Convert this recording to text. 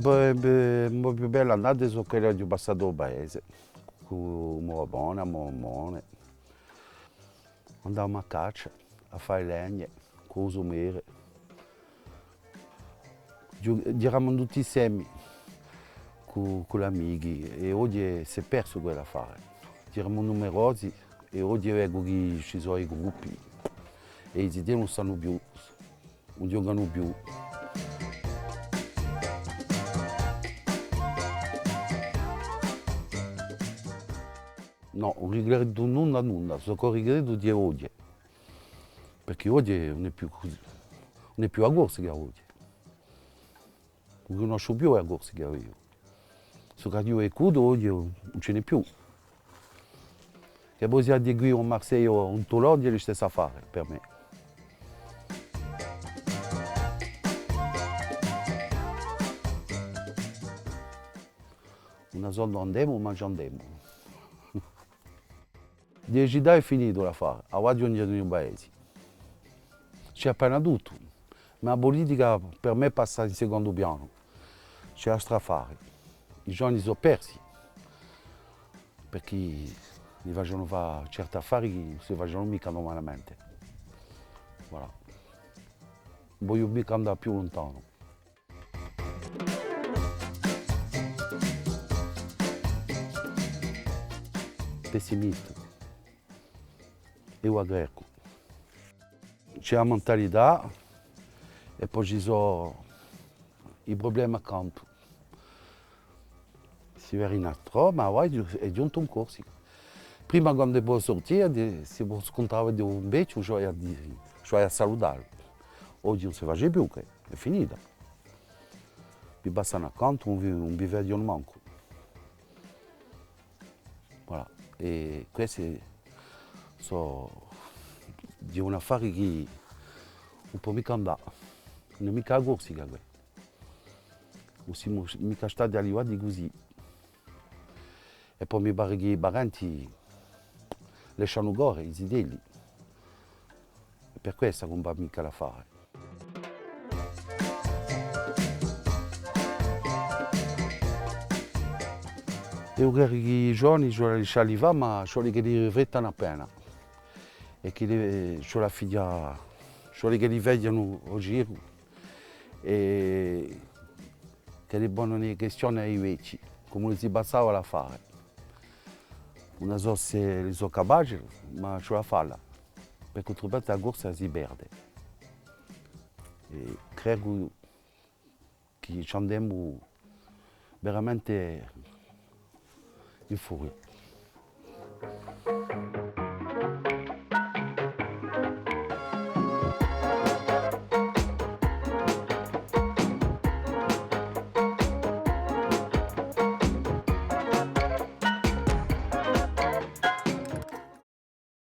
La più bella annata sono quelle di passato al paese, con Morabone, a Mormone. Andavamo a caccia, a fare legne, con il somere. Giravamo tutti insieme con gli amici e oggi si è perso quell'affare. Eravamo numerosi e oggi ecco che ci sono i gruppi e i idee non stanno più, non giocano più. No, un rigrado nulla, nulla, solo un rigrado di oggi, perché oggi non è più così, non è più a Corsica oggi, non conosco più a Corsica io. So che io e Cudo oggi non ce n'è più. Che poi sia di qui a Marseille o un Toulon è lo stesso affare per me. Una zona andiamo, mangiamo. 10 anni è finito l'affare, adesso andiamo in un paese. C'è appena tutto, ma la politica per me passa in secondo piano. C'è altro da fare. I giovani sono persi, perché li facciano fare certi affari che non si facciano mica normalmente. Voilà. Voglio mica andare più lontano. Pessimista. Io a greco. C'è la mentalità e poi ci sono i problemi accanto. Si vede in altro, ma poi è giunto in Corsica. Prima quando devo sortire, si può scontrare di un beccio, cioè a salutare. Oggi non si fa più, che è finita. Mi passano accanto, non vi vedono manco. Voilà. E questi sono di un affare che non può mica andare, non è mica a Corsica. Non siamo mica stati arrivati così. E poi mi pare che i parenti lasciano correre i zidelli. E per questo non va mica da fare. Io credo che i giovani ci lasciano fare, ma ci che li riflettano appena. E che c'è la figlia, c'è che li vedono a giro. E che li pongono le questioni ai vecchi, come si passava a fare. Non so se li sono capaci, ma ce la fanno, perché altrimenti la corsa si perde. E credo che ci andiamo veramente in furia.